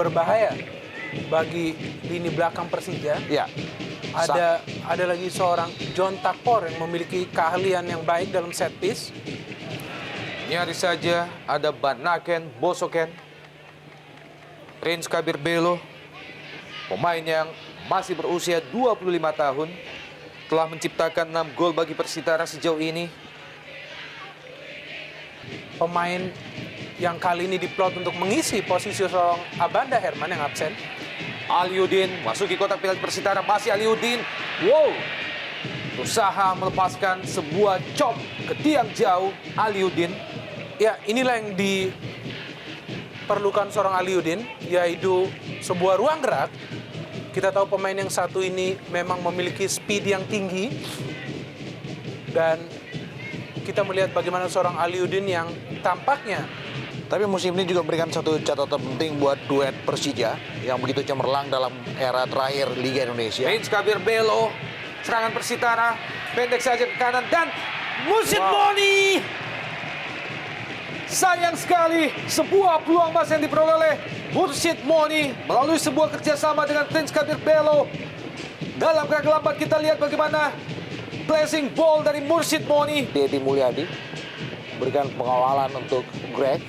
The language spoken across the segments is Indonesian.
berbahaya bagi lini belakang Persija. Ya. Ada lagi seorang John Takpor yang memiliki keahlian yang baik dalam set piece. Nyaris saja ada Banaken, Bosoken, Prince Kabir Belo, pemain yang masih berusia 25 tahun, telah menciptakan 6 gol bagi Persitara sejauh ini. Pemain yang kali ini diplot untuk mengisi posisi seorang Abanda Herman yang absen. Aliudin masuki kotak penalti Persitara, masih Aliudin. Wow, berusaha melepaskan sebuah chop ke tiang jauh Aliudin. Ya, inilah yang diperlukan seorang Aliudin, yaitu sebuah ruang gerak. Kita tahu pemain yang satu ini memang memiliki speed yang tinggi. Dan kita melihat bagaimana seorang Aliudin yang tampaknya. Tapi musim ini juga memberikan satu catatan penting buat duet Persija yang begitu cemerlang dalam era terakhir Liga Indonesia. Prince Kabir Belo, serangan Persitara, pendek saja ke kanan dan Mursyid Moni. Sayang sekali, sebuah peluang emas yang diperoleh oleh Mursyid Moni melalui sebuah kerjasama dengan Prince Kabir Belo. Dalam kegelapan kita lihat bagaimana blessing ball dari Mursyid Moni. Dedi Mulyadi berikan pengawalan untuk Greg.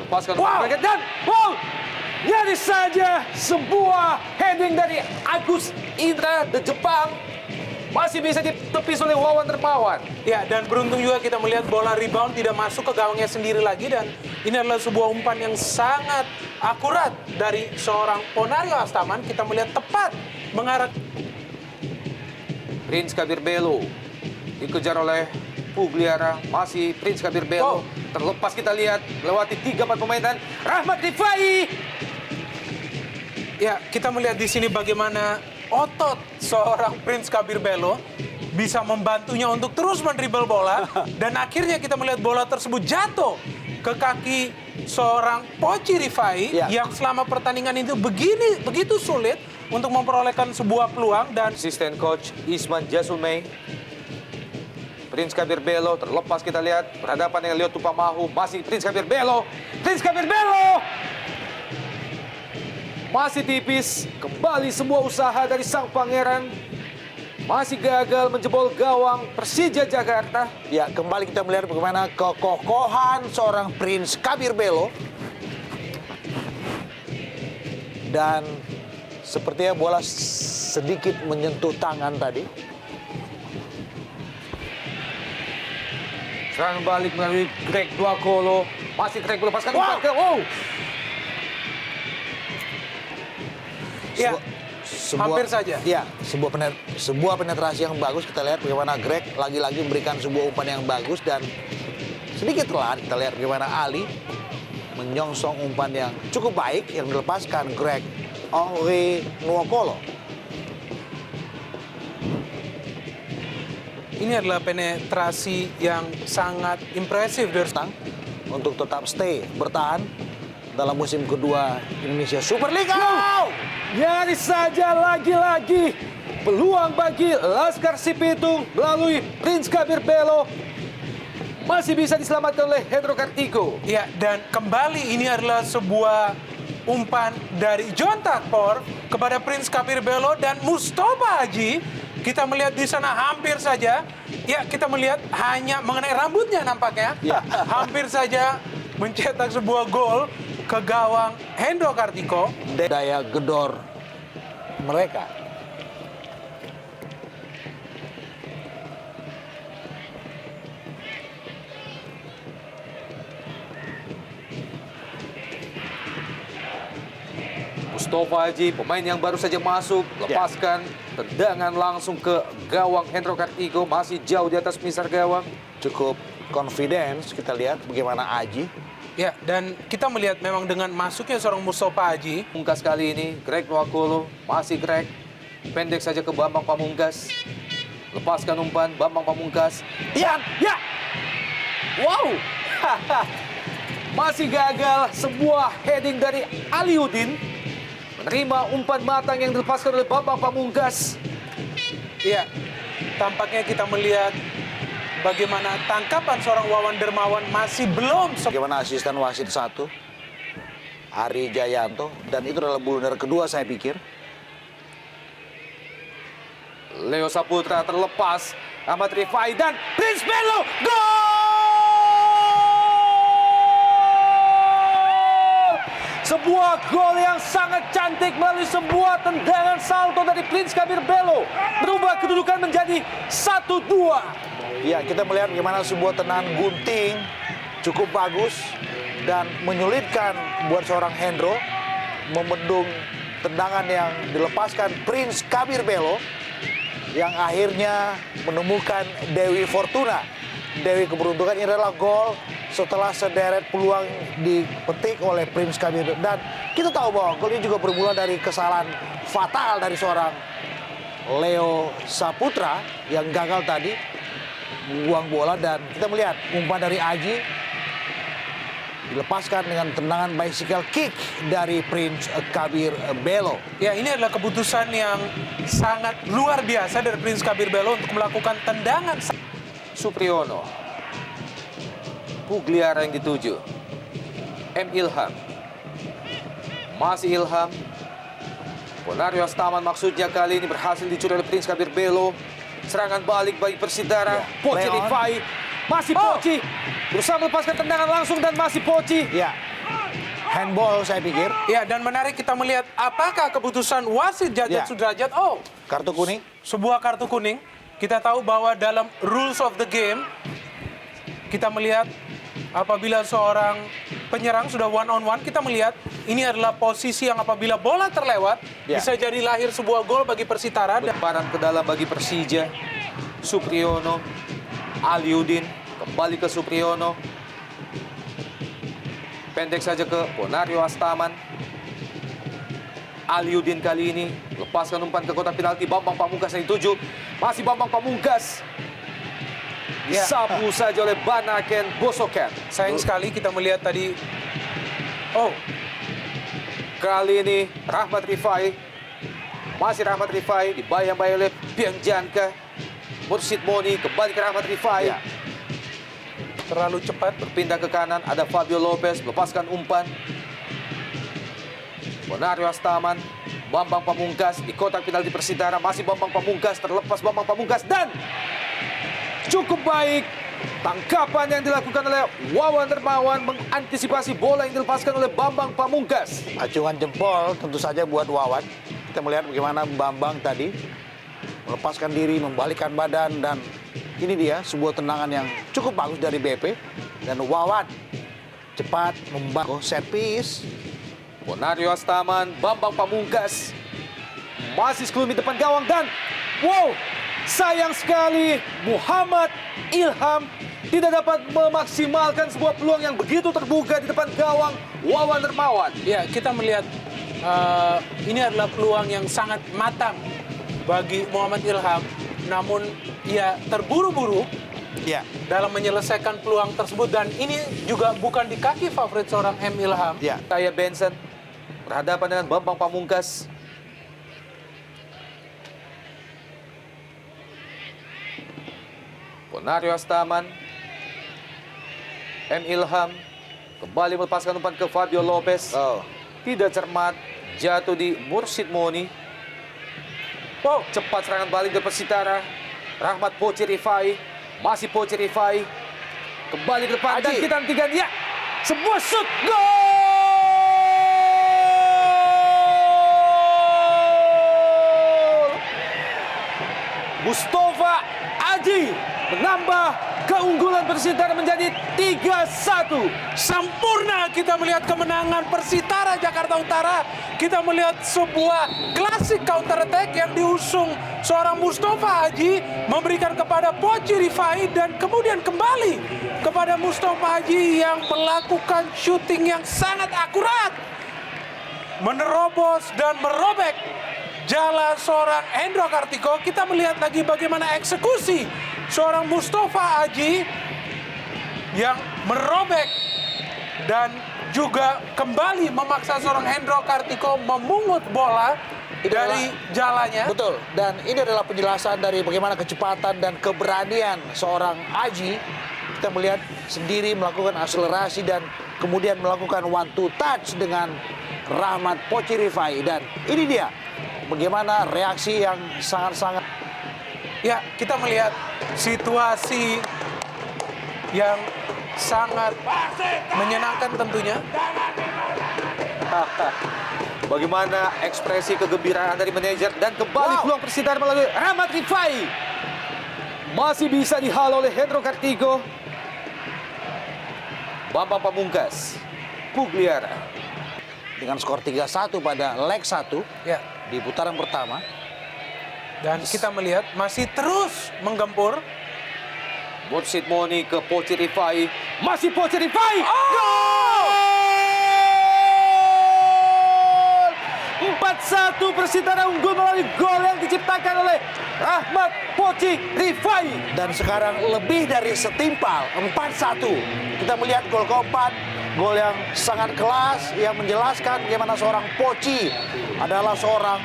Lepaskan dan nyaris saja sebuah heading dari Agus Indra de Jepang. Masih bisa ditepis oleh Wawan Dermawan. Ya, dan beruntung juga kita melihat bola rebound tidak masuk ke gawangnya sendiri lagi. Dan ini adalah sebuah umpan yang sangat akurat dari seorang Ponario Astaman. Kita melihat tepat mengarah. Prince Kabir Belo dikejar oleh Pugliara, masih Prince Kabir Belo. Terlepas kita lihat lewati 3-4 pemain dan Rahmat Rifai. Ya, kita melihat di sini bagaimana otot seorang Prince Kabir Belo bisa membantunya untuk terus mendribble bola. Dan akhirnya kita melihat bola tersebut jatuh ke kaki seorang Poci Rifai yang selama pertandingan itu begitu sulit untuk memperolehkan sebuah peluang. Dan asisten coach Isman Jasulmei. Prince Kabir Belo terlepas kita lihat berhadapan dengan Leo Tupamahu, masih Prince Kabir Belo. Prince Kabir Belo masih tipis, kembali sebuah usaha dari sang pangeran. Masih gagal menjebol gawang Persija Jakarta. Ya, kembali kita melihat bagaimana kekokohan seorang Prince Kabir Belo. Dan sepertinya bola sedikit menyentuh tangan tadi. Serangan balik melalui Greg Duakolo. Masih Greg melepaskan umpan ke... ya, hampir saja. Ya, sebuah penetrasi yang bagus. Kita lihat bagaimana Greg lagi-lagi memberikan sebuah umpan yang bagus. Dan sedikit telat kita lihat bagaimana Ali menyongsong umpan yang cukup baik yang dilepaskan Greg Henry Nwokolo. Ini adalah penetrasi yang sangat impresif dari Stang untuk tetap bertahan dalam musim kedua Indonesia Super League. Nyaris saja lagi-lagi peluang bagi Laskar Sipitung melalui Prince Kabir Belo. Masih bisa diselamatkan oleh Hendro Kartiko. Ya, dan kembali ini adalah sebuah umpan dari John Takpor kepada Prince Kabir Belo dan Mustafa Haji. Kita melihat di sana hampir saja, ya kita melihat hanya mengenai rambutnya nampaknya. Ya. Hampir saja mencetak sebuah gol ke gawang Hendro Kartiko. Daya gedor mereka. Mustafa Haji, pemain yang baru saja masuk, lepaskan tendangan langsung ke gawang Hendro Kartiko, masih jauh di atas misar gawang. Cukup confidence, kita lihat bagaimana Haji. Ya, dan kita melihat memang dengan masuknya seorang Mustafa Haji. Pamungkas kali ini, Greg Nwokolo, masih Greg. Pendek saja ke Bambang Pamungkas. Lepaskan umpan, Bambang Pamungkas. Ya! Wow! Masih gagal sebuah heading dari Aliudin. Menerima umpan matang yang dilepaskan oleh Bambang Pamungkas. Iya, tampaknya kita melihat bagaimana tangkapan seorang Wawan Dermawan masih belum Bagaimana asisten wasit 1, Ari Jayanto, dan itu adalah blunder kedua saya pikir. Leo Saputra terlepas, Ahmad Rifai dan Prince Bello, gol! Sebuah gol yang sangat cantik melalui sebuah tendangan salto dari Prince Kabir Bello, berubah kedudukan menjadi 1-2. Ya, kita melihat bagaimana sebuah tendangan gunting cukup bagus dan menyulitkan buat seorang Hendro membendung tendangan yang dilepaskan Prince Kabir Bello yang akhirnya menemukan Dewi Fortuna. Dewi keberuntungan. Ini adalah gol setelah sederet peluang dipetik oleh Prince Kabir. Dan kita tahu bahwa gol ini juga bermula dari kesalahan fatal dari seorang Leo Saputra yang gagal tadi membuang bola. Dan kita melihat umpan dari Aji dilepaskan dengan tendangan bicycle kick dari Prince Kabir Bello. Ya, ini adalah keputusan yang sangat luar biasa dari Prince Kabir Bello untuk melakukan tendangan. Supriyono, Pugliara yang dituju, M. Ilham, masih Ilham, Ponario Astaman maksudnya kali ini berhasil dicuri oleh Prince Kabir Bello. Serangan balik bagi Persitara, Poci Leon. Rifai, masih Poci, berusaha melepaskan tendangan langsung dan masih Poci. Ya, handball saya pikir. Ya, dan menarik kita melihat apakah keputusan wasit Ya. Jajat Sudrajat. Oh, Kartu kuning. sebuah kartu kuning. Kita tahu bahwa dalam rules of the game, kita melihat apabila seorang penyerang sudah one on one, kita melihat ini adalah posisi yang apabila bola terlewat, Ya. bisa jadi lahir sebuah gol bagi Persitara. Lemparan ke dalam bagi Persija. Supriyono, Aliudin, kembali ke Supriyono. Pendek saja ke Ponario Astaman. Aliudin kali ini lepaskan umpan ke kotak penalti. Bambang Pamungkas yang dituju. Masih Bambang Pamungkas. Ya. Disapu saja oleh Banaken Bosoken. Sayang sekali kita melihat tadi. Oh, Kali ini Rahmat Rifai. Masih Rahmat Rifai dibayang-bayang oleh Piang Janka. Mursid Moni kembali ke Rahmat Rifai. Ya. terlalu cepat. Berpindah ke kanan ada Fabio Lopez melepaskan umpan. Ponario Astaman, Bambang Pamungkas di kotak penalti Persitara, masih Bambang Pamungkas, terlepas Bambang Pamungkas dan cukup baik tangkapan yang dilakukan oleh Wawan Dermawan mengantisipasi bola yang dilepaskan oleh Bambang Pamungkas. Acungan jempol tentu saja buat Wawan. Kita melihat bagaimana Bambang tadi melepaskan diri, membalikkan badan, dan ini dia sebuah tendangan yang cukup bagus dari BP. Dan Wawan cepat membangun set piece. Ponario Astaman, Bambang Pamungkas masih sekelumit depan gawang dan wow, sayang sekali Muhammad Ilham tidak dapat memaksimalkan sebuah peluang yang begitu terbuka di depan gawang Wawan Dermawan. Ya, kita melihat ini adalah peluang yang sangat matang bagi Muhammad Ilham. Namun ia terburu-buru Ya, dalam menyelesaikan peluang tersebut. Dan ini juga bukan di kaki favorit seorang M. Ilham. ya. Kayak Benson berhadapan dengan Bambang Pamungkas. Ponario Astaman, M. Ilham kembali melepaskan umpan ke Fabio Lopez. Oh, Tidak cermat, jatuh di Mursid Moni. Wow, cepat serangan balik dari Persitara. Rahmat Poci Rifai, masih Poci Rifai. Kembali ke depan dan Aji. kita hentikan. Ya, sebuah shoot, gol! Mustafa Aji menambah keunggulan Persitara menjadi 3-1. Sempurna kita melihat kemenangan Persitara Jakarta Utara. Kita melihat sebuah klasik counter attack yang diusung seorang Mustafa Haji, memberikan kepada Poci Rifai dan kemudian kembali kepada Mustafa Haji yang melakukan shooting yang sangat akurat, menerobos dan merobek jala seorang Hendro Kartiko. Kita melihat lagi bagaimana eksekusi seorang Mustafa Haji yang merobek dan juga kembali memaksa seorang Hendro Kartiko memungut bola. dari jalannya. Betul, dan ini adalah penjelasan dari bagaimana kecepatan dan keberanian seorang Aji. Kita melihat sendiri melakukan akselerasi dan kemudian melakukan one two touch dengan Rahmat Poci Rifai. Dan ini dia bagaimana reaksi yang sangat-sangat. Ya, kita melihat situasi yang sangat menyenangkan tentunya. Bagaimana ekspresi kegembiraan dari manajer dan kembali peluang Persitara melalui Rahmat Rifai. Masih bisa dihalau oleh Hendro Kartiko. Bambang Pamungkas, Pugliara. Dengan skor 3-1 pada leg 1 Ya, di putaran pertama. dan kita melihat masih terus menggempur. Mursid Moni ke Poci Rifai. Masih Poci Rifai. Oh! 4-1 Persitara unggul melalui gol yang diciptakan oleh Rahmat Poci Rifai. Dan sekarang lebih dari setimpal, 4-1. Kita melihat gol keempat, gol yang sangat kelas, yang menjelaskan bagaimana seorang Poci adalah seorang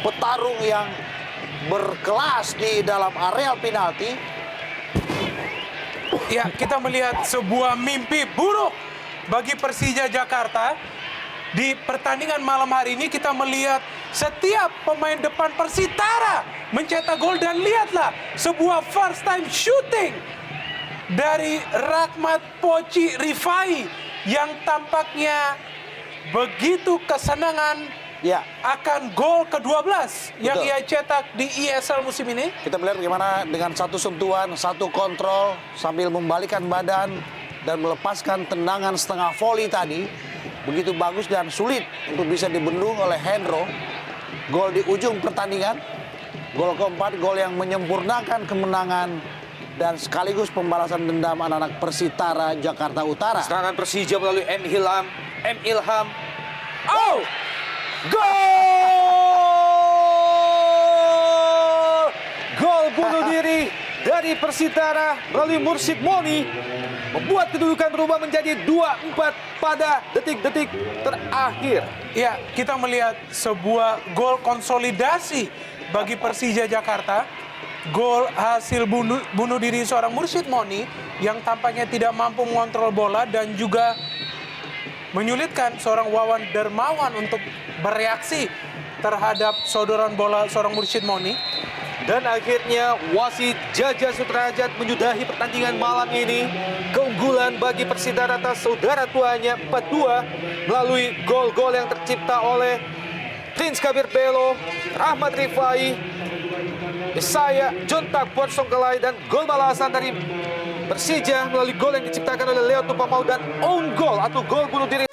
petarung yang berkelas di dalam areal penalti. Ya, kita melihat sebuah mimpi buruk bagi Persija Jakarta. Di pertandingan malam hari ini kita melihat setiap pemain depan Persitara mencetak gol, dan lihatlah sebuah first time shooting dari Rahmat Poci Rifai yang tampaknya begitu kesenangan Ya, akan gol ke-12 yang Betul. ia cetak di ESL musim ini. kita melihat bagaimana dengan satu sentuhan, satu kontrol sambil membalikkan badan dan melepaskan tendangan setengah volley tadi. Begitu bagus dan sulit untuk bisa dibendung oleh Hendro. Gol di ujung pertandingan. Gol keempat, gol yang menyempurnakan kemenangan dan sekaligus pembalasan dendam anak-anak Persitara Jakarta Utara. Serangan Persija melalui M. Ilham. Oh! Gol! Gol bunuh diri dari Persitara melalui Mursid Moni membuat kedudukan berubah menjadi 2-4 pada detik-detik terakhir. Ya, kita melihat sebuah gol konsolidasi bagi Persija Jakarta. Gol hasil bunuh diri seorang Mursid Moni yang tampaknya tidak mampu mengontrol bola dan juga menyulitkan seorang Wawan Dermawan untuk bereaksi terhadap sodoran bola seorang Mursid Moni. Dan akhirnya wasit Jaja Sudrajat menyudahi pertandingan malam ini. Keunggulan bagi Persitara atas saudara tuanya 4-2 melalui gol-gol yang tercipta oleh Prince Kabir Belo, Rahmat Rifai, Isaya, Jontak, Porsongkelai, dan gol balasan dari Persija melalui gol yang diciptakan oleh Leo Tupamau dan own goal atau gol bunuh diri